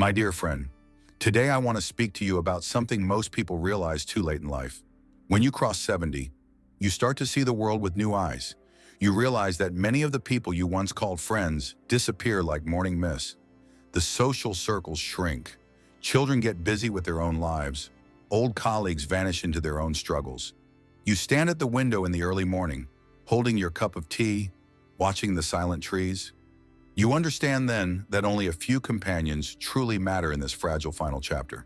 My dear friend, today I want to speak to you about something most people realize too late in life. When you cross 70, you start to see the world with new eyes. You realize that many of the people you once called friends disappear like morning mist. The social circles shrink. Children get busy with their own lives. Old colleagues vanish into their own struggles. You stand at the window in the early morning, holding your cup of tea, watching the silent trees. You understand then that only a few companions truly matter in this fragile final chapter.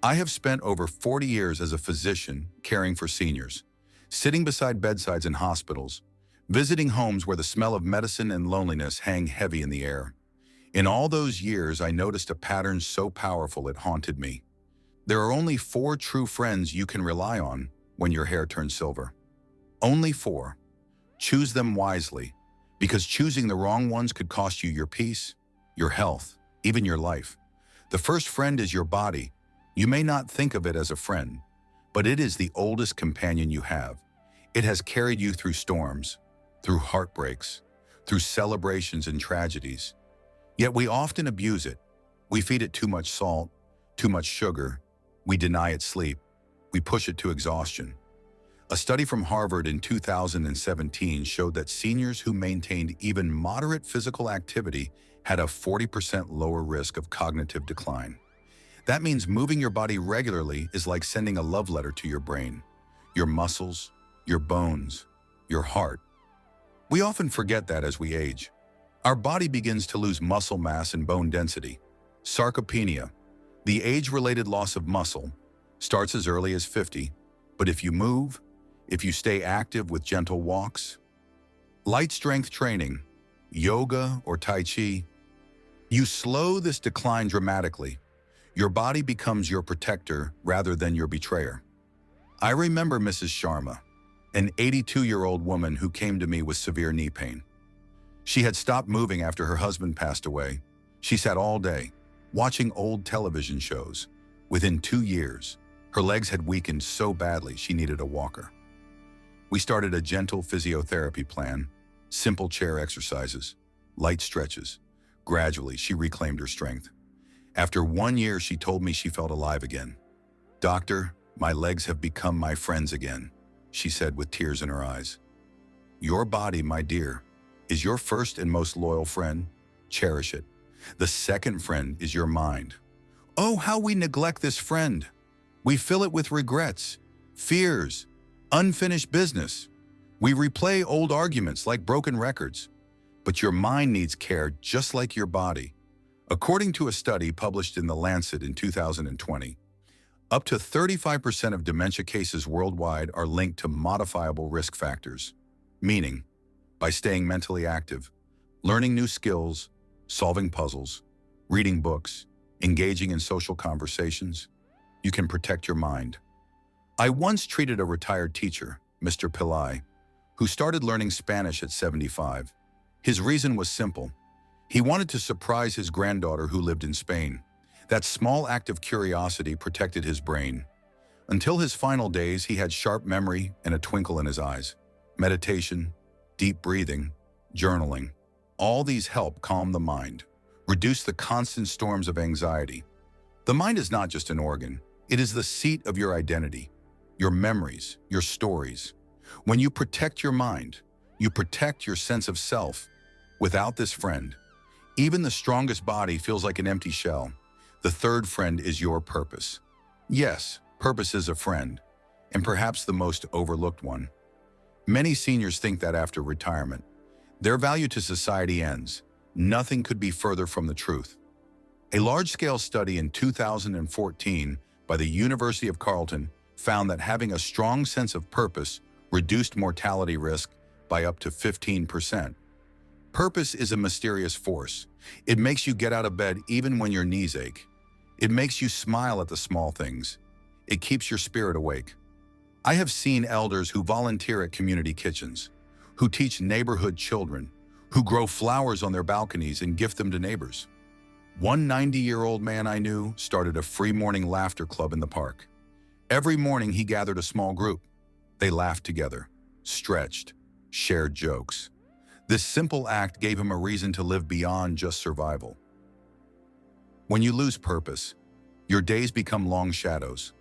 I have spent over 40 years as a physician caring for seniors, sitting beside bedsides in hospitals, visiting homes where the smell of medicine and loneliness hang heavy in the air. In all those years, I noticed a pattern so powerful it haunted me. There are only 4 true friends you can rely on when your hair turns silver. Only 4. Choose them wisely, because choosing the wrong ones could cost you your peace, your health, even your life. The first friend is your body. You may not think of it as a friend, but it is the oldest companion you have. It has carried you through storms, through heartbreaks, through celebrations and tragedies. Yet we often abuse it. We feed it too much salt, too much sugar. We deny it sleep. We push it to exhaustion. A study from Harvard in 2017 showed that seniors who maintained even moderate physical activity had a 40% lower risk of cognitive decline. That means moving your body regularly is like sending a love letter to your brain, your muscles, your bones, your heart. We often forget that as we age. Our body begins to lose muscle mass and bone density. Sarcopenia, the age-related loss of muscle, starts as early as 50, but if you move, if you stay active with gentle walks, light strength training, yoga or Tai Chi, you slow this decline dramatically. Your body becomes your protector rather than your betrayer. I remember Mrs. Sharma, an 82-year-old woman who came to me with severe knee pain. She had stopped moving after her husband passed away. She sat all day, watching old television shows. Within 2 years, her legs had weakened so badly she needed a walker. We started a gentle physiotherapy plan, simple chair exercises, light stretches. Gradually, she reclaimed her strength. After 1 year, she told me she felt alive again. "Doctor, my legs have become my friends again," she said with tears in her eyes. Your body, my dear, is your first and most loyal friend. Cherish it. The second friend is your mind. Oh, how we neglect this friend. We fill it with regrets, fears, unfinished business. We replay old arguments like broken records. But your mind needs care just like your body. According to a study published in The Lancet in 2020, up to 35% of dementia cases worldwide are linked to modifiable risk factors, meaning, by staying mentally active, learning new skills, solving puzzles, reading books, engaging in social conversations, you can protect your mind. I once treated a retired teacher, Mr. Pillai, who started learning Spanish at 75. His reason was simple. He wanted to surprise his granddaughter who lived in Spain. That small act of curiosity protected his brain. Until his final days, he had sharp memory and a twinkle in his eyes. Meditation, deep breathing, journaling, all these help calm the mind, reduce the constant storms of anxiety. The mind is not just an organ. It is the seat of your identity, your memories, your stories. When you protect your mind, you protect your sense of self. Without this friend, even the strongest body feels like an empty shell. The third friend is your purpose. Yes, purpose is a friend, and perhaps the most overlooked one. Many seniors think that after retirement, their value to society ends. Nothing could be further from the truth. A large-scale study in 2014 by the University of Carleton found that having a strong sense of purpose reduced mortality risk by up to 15%. Purpose is a mysterious force. It makes you get out of bed even when your knees ache. It makes you smile at the small things. It keeps your spirit awake. I have seen elders who volunteer at community kitchens, who teach neighborhood children, who grow flowers on their balconies and gift them to neighbors. One 90-year-old man I knew started a free morning laughter club in the park. Every morning he gathered a small group. They laughed together, stretched, shared jokes. This simple act gave him a reason to live beyond just survival. When you lose purpose, your days become long shadows.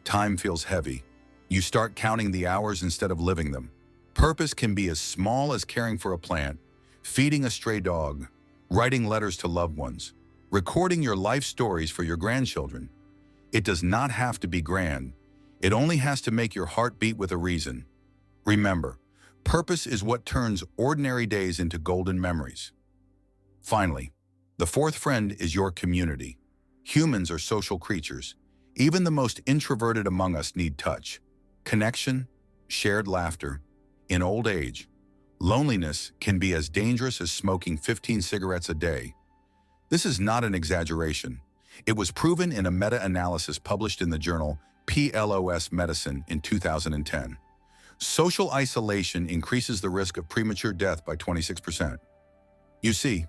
Time feels heavy. You start counting the hours instead of living them. Purpose can be as small as caring for a plant, feeding a stray dog, writing letters to loved ones, recording your life stories for your grandchildren. It does not have to be grand. It only has to make your heart beat with a reason. Remember, purpose is what turns ordinary days into golden memories. Finally, the fourth friend is your community. Humans are social creatures. Even the most introverted among us need touch, connection, shared laughter. In old age, loneliness can be as dangerous as smoking 15 cigarettes a day. This is not an exaggeration. It was proven in a meta-analysis published in the journal PLOS Medicine in 2010. Social isolation increases the risk of premature death by 26%. You see,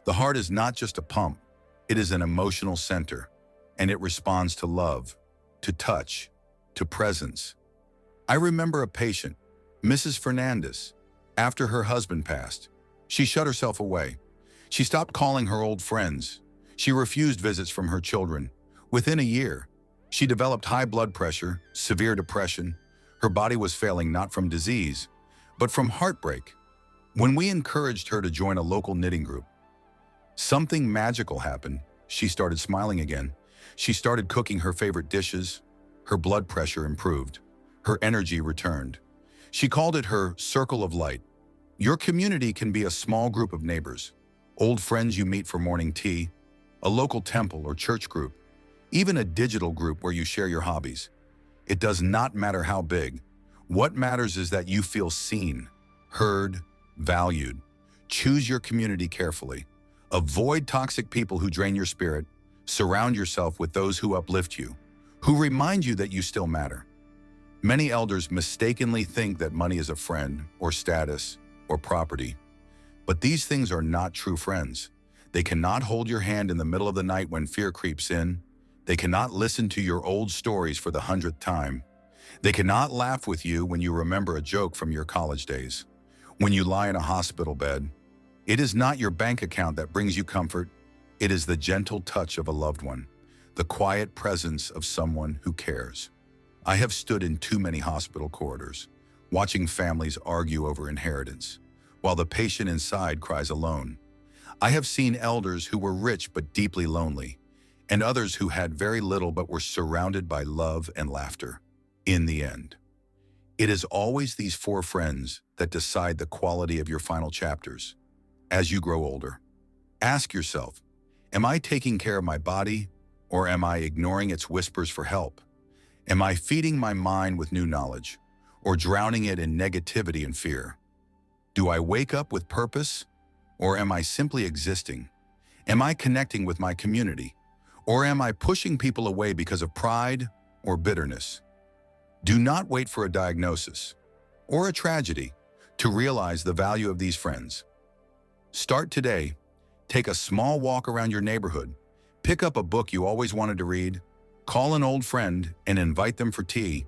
the heart is not just a pump, it is an emotional center, and it responds to love, to touch, to presence. I remember a patient, Mrs. Fernandez. After her husband passed, she shut herself away. She stopped calling her old friends. She refused visits from her children. Within a year, she developed high blood pressure, severe depression. Her body was failing not from disease, but from heartbreak. When we encouraged her to join a local knitting group, something magical happened. She started smiling again. She started cooking her favorite dishes. Her blood pressure improved. Her energy returned. She called it her circle of light. Your community can be a small group of neighbors, old friends you meet for morning tea, a local temple or church group, even a digital group where you share your hobbies. It does not matter how big. What matters is that you feel seen, heard, valued. Choose your community carefully. Avoid toxic people who drain your spirit. Surround yourself with those who uplift you, who remind you that you still matter. Many elders mistakenly think that money is a friend, or status, or property. But these things are not true friends. They cannot hold your hand in the middle of the night when fear creeps in. They cannot listen to your old stories for the 100th time. They cannot laugh with you when you remember a joke from your college days. When you lie in a hospital bed, it is not your bank account that brings you comfort. It is the gentle touch of a loved one, the quiet presence of someone who cares. I have stood in too many hospital corridors, watching families argue over inheritance, while the patient inside cries alone. I have seen elders who were rich but deeply lonely, and others who had very little but were surrounded by love and laughter. In the end, it is always these four friends that decide the quality of your final chapters. As you grow older, ask yourself, am I taking care of my body, or am I ignoring its whispers for help? Am I feeding my mind with new knowledge, or drowning it in negativity and fear? Do I wake up with purpose, or am I simply existing? Am I connecting with my community, or am I pushing people away because of pride or bitterness? Do not wait for a diagnosis or a tragedy to realize the value of these friends. Start today. Take a small walk around your neighborhood. Pick up a book you always wanted to read. Call an old friend and invite them for tea.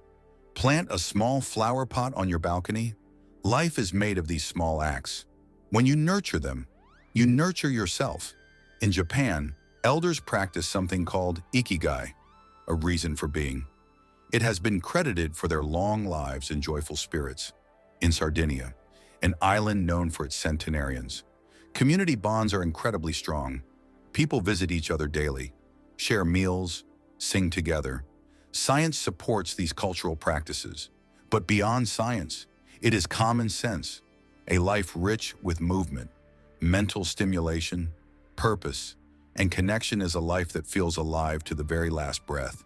Plant a small flower pot on your balcony. Life is made of these small acts. When you nurture them, you nurture yourself. In Japan, elders practice something called ikigai, a reason for being. It has been credited for their long lives and joyful spirits. In Sardinia, an island known for its centenarians, community bonds are incredibly strong. People visit each other daily, share meals, sing together. Science supports these cultural practices, but beyond science, it is common sense, a life rich with movement, mental stimulation, purpose, and connection is a life that feels alive to the very last breath.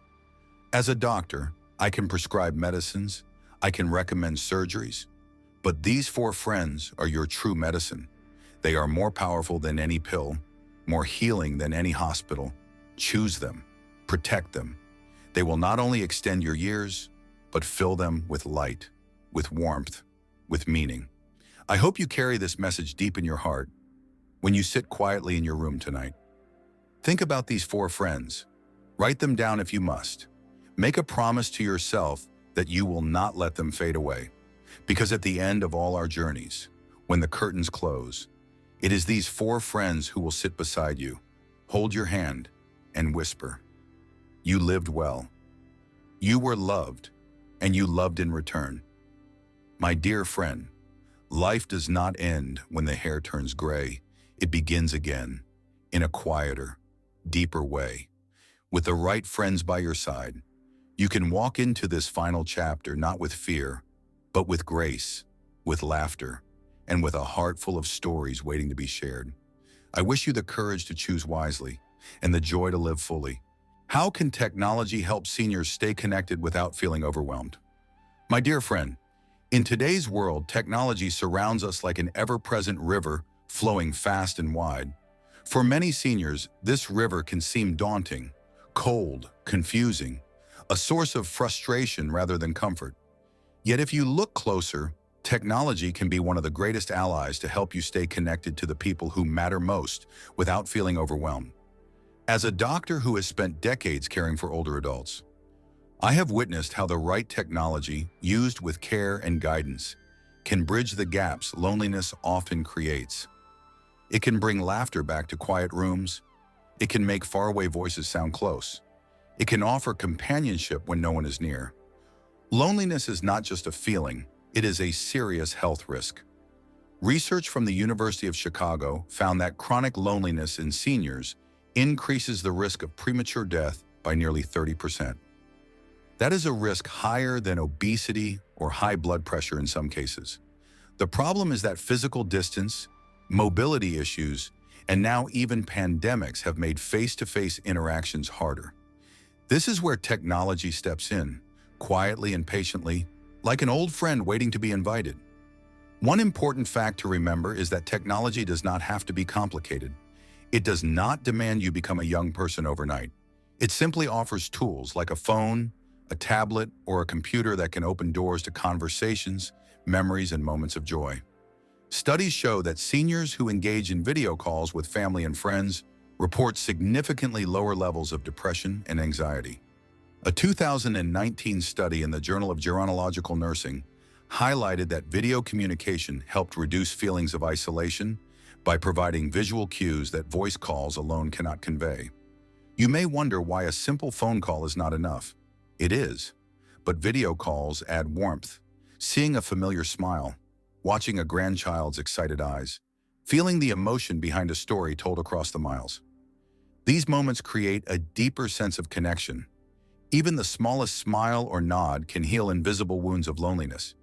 As a doctor, I can prescribe medicines, I can recommend surgeries, but these four friends are your true medicine. They are more powerful than any pill, more healing than any hospital. Choose them, protect them. They will not only extend your years, but fill them with light, with warmth, with meaning. I hope you carry this message deep in your heart when you sit quietly in your room tonight. Think about these four friends. Write them down if you must. Make a promise to yourself that you will not let them fade away. Because at the end of all our journeys, when the curtains close, it is these four friends who will sit beside you, hold your hand, and whisper. You lived well. You were loved, and you loved in return. My dear friend, life does not end when the hair turns gray. It begins again, in a quieter, deeper way. With the right friends by your side, you can walk into this final chapter not with fear, but with grace, with laughter, and with a heart full of stories waiting to be shared. I wish you the courage to choose wisely and the joy to live fully. How can technology help seniors stay connected without feeling overwhelmed? My dear friend, in today's world, technology surrounds us like an ever-present river flowing fast and wide. For many seniors, this river can seem daunting, cold, confusing, a source of frustration rather than comfort. Yet if you look closer, technology can be one of the greatest allies to help you stay connected to the people who matter most without feeling overwhelmed. As a doctor who has spent decades caring for older adults, I have witnessed how the right technology, used with care and guidance, can bridge the gaps loneliness often creates. It can bring laughter back to quiet rooms. It can make faraway voices sound close. It can offer companionship when no one is near. Loneliness is not just a feeling, it is a serious health risk. Research from the University of Chicago found that chronic loneliness in seniors increases the risk of premature death by nearly 30%. That is a risk higher than obesity or high blood pressure in some cases. The problem is that physical distance, mobility issues, and now even pandemics have made face-to-face interactions harder. This is where technology steps in, quietly and patiently, like an old friend waiting to be invited. One important fact to remember is that technology does not have to be complicated. It does not demand you become a young person overnight. It simply offers tools like a phone, a tablet, or a computer that can open doors to conversations, memories, and moments of joy. Studies show that seniors who engage in video calls with family and friends report significantly lower levels of depression and anxiety. A 2019 study in the Journal of Gerontological Nursing highlighted that video communication helped reduce feelings of isolation by providing visual cues that voice calls alone cannot convey. You may wonder why a simple phone call is not enough. It is, but video calls add warmth. Seeing a familiar smile, watching a grandchild's excited eyes, feeling the emotion behind a story told across the miles. These moments create a deeper sense of connection. Even the smallest smile or nod can heal invisible wounds of loneliness.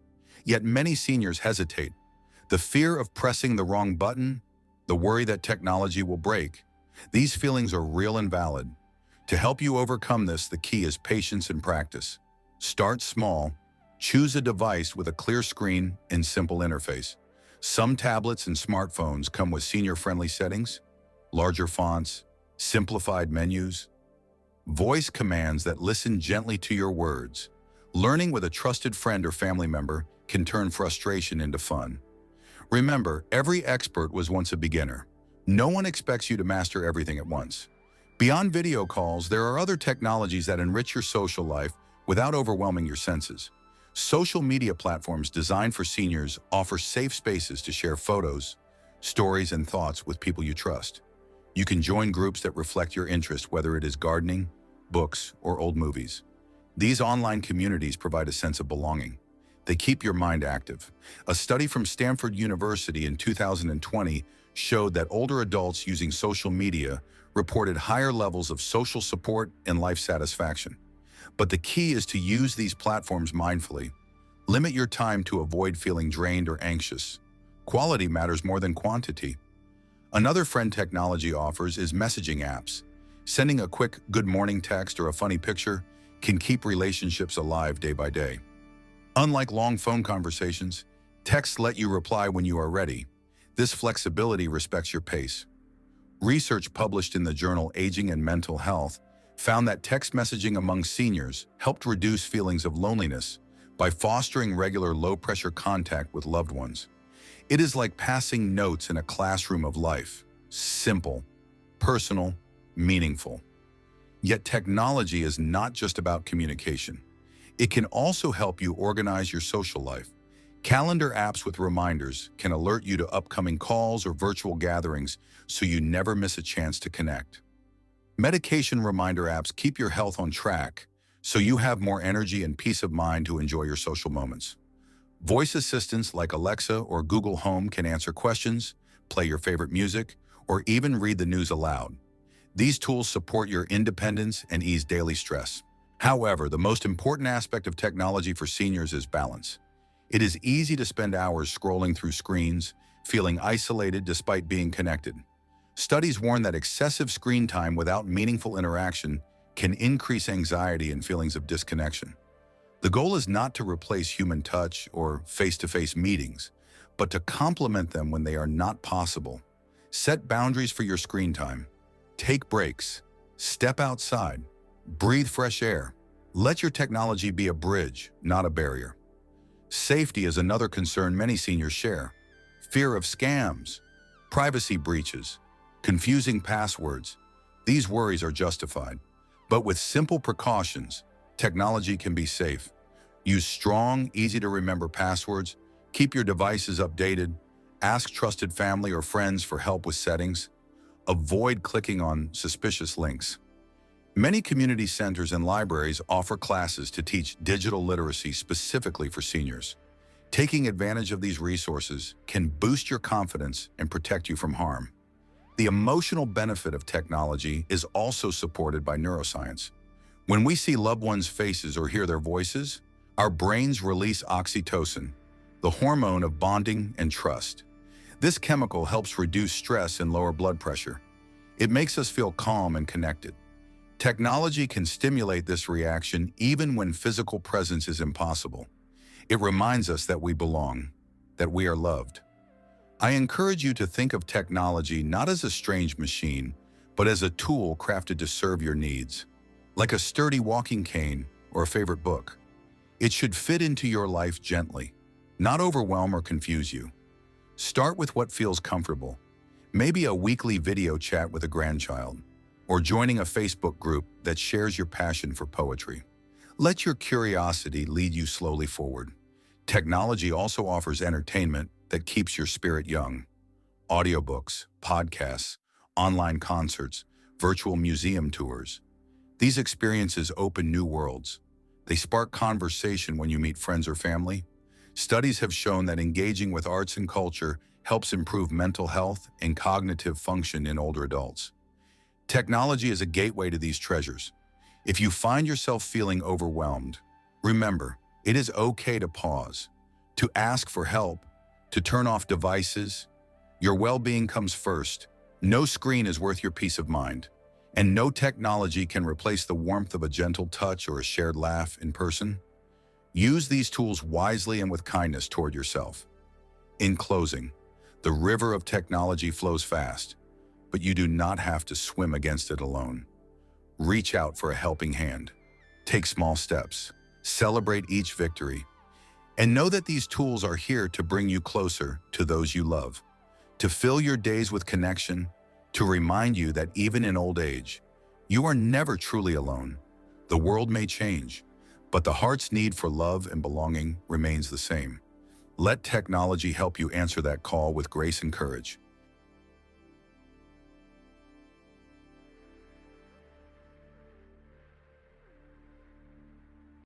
Yet many seniors hesitate. The fear of pressing the wrong button, the worry that technology will break. These feelings are real and valid. To help you overcome this, the key is patience and practice. Start small. Choose a device with a clear screen and simple interface. Some tablets and smartphones come with senior-friendly settings, larger fonts, simplified menus, voice commands that listen gently to your words. Learning with a trusted friend or family member can turn frustration into fun. Remember, every expert was once a beginner. No one expects you to master everything at once. Beyond video calls, there are other technologies that enrich your social life without overwhelming your senses. Social media platforms designed for seniors offer safe spaces to share photos, stories, and thoughts with people you trust. You can join groups that reflect your interest, whether it is gardening, books, or old movies. These online communities provide a sense of belonging. They keep your mind active. A study from Stanford University in 2020 showed that older adults using social media reported higher levels of social support and life satisfaction. But the key is to use these platforms mindfully. Limit your time to avoid feeling drained or anxious. Quality matters more than quantity. Another friend technology offers is messaging apps. Sending a quick good morning text or a funny picture can keep relationships alive day by day. Unlike long phone conversations, texts let you reply when you are ready. This flexibility respects your pace. Research published in the journal Aging and Mental Health found that text messaging among seniors helped reduce feelings of loneliness by fostering regular low-pressure contact with loved ones. It is like passing notes in a classroom of life. Simple, personal, meaningful. Yet technology is not just about communication. It can also help you organize your social life. Calendar apps with reminders can alert you to upcoming calls or virtual gatherings so you never miss a chance to connect. Medication reminder apps keep your health on track, so you have more energy and peace of mind to enjoy your social moments. Voice assistants like Alexa or Google Home can answer questions, play your favorite music, or even read the news aloud. These tools support your independence and ease daily stress. However, the most important aspect of technology for seniors is balance. It is easy to spend hours scrolling through screens, feeling isolated despite being connected. Studies warn that excessive screen time without meaningful interaction can increase anxiety and feelings of disconnection. The goal is not to replace human touch or face-to-face meetings, but to complement them when they are not possible. Set boundaries for your screen time. Take breaks. Step outside. Breathe fresh air. Let your technology be a bridge, not a barrier. Safety is another concern many seniors share. Fear of scams, privacy breaches, confusing passwords. These worries are justified. But with simple precautions, technology can be safe. Use strong, easy-to-remember passwords. Keep your devices updated. Ask trusted family or friends for help with settings. Avoid clicking on suspicious links. Many community centers and libraries offer classes to teach digital literacy specifically for seniors. Taking advantage of these resources can boost your confidence and protect you from harm. The emotional benefit of technology is also supported by neuroscience. When we see loved ones' faces or hear their voices, our brains release oxytocin, the hormone of bonding and trust. This chemical helps reduce stress and lower blood pressure. It makes us feel calm and connected. Technology can stimulate this reaction even when physical presence is impossible. It reminds us that we belong, that we are loved. I encourage you to think of technology not as a strange machine, but as a tool crafted to serve your needs. Like a sturdy walking cane or a favorite book. It should fit into your life gently, not overwhelm or confuse you. Start with what feels comfortable. Maybe a weekly video chat with a grandchild, or joining a Facebook group that shares your passion for poetry. Let your curiosity lead you slowly forward. Technology also offers entertainment that keeps your spirit young. Audiobooks, podcasts, online concerts, virtual museum tours. These experiences open new worlds. They spark conversation when you meet friends or family. Studies have shown that engaging with arts and culture helps improve mental health and cognitive function in older adults. Technology is a gateway to these treasures. If you find yourself feeling overwhelmed, remember, it is okay to pause, to ask for help, to turn off devices. Your well-being comes first. No screen is worth your peace of mind, and no technology can replace the warmth of a gentle touch or a shared laugh in person. Use these tools wisely and with kindness toward yourself. In closing, the river of technology flows fast, but you do not have to swim against it alone. Reach out for a helping hand. Take small steps. Celebrate each victory. And know that these tools are here to bring you closer to those you love, to fill your days with connection, to remind you that even in old age, you are never truly alone. The world may change, but the heart's need for love and belonging remains the same. Let technology help you answer that call with grace and courage.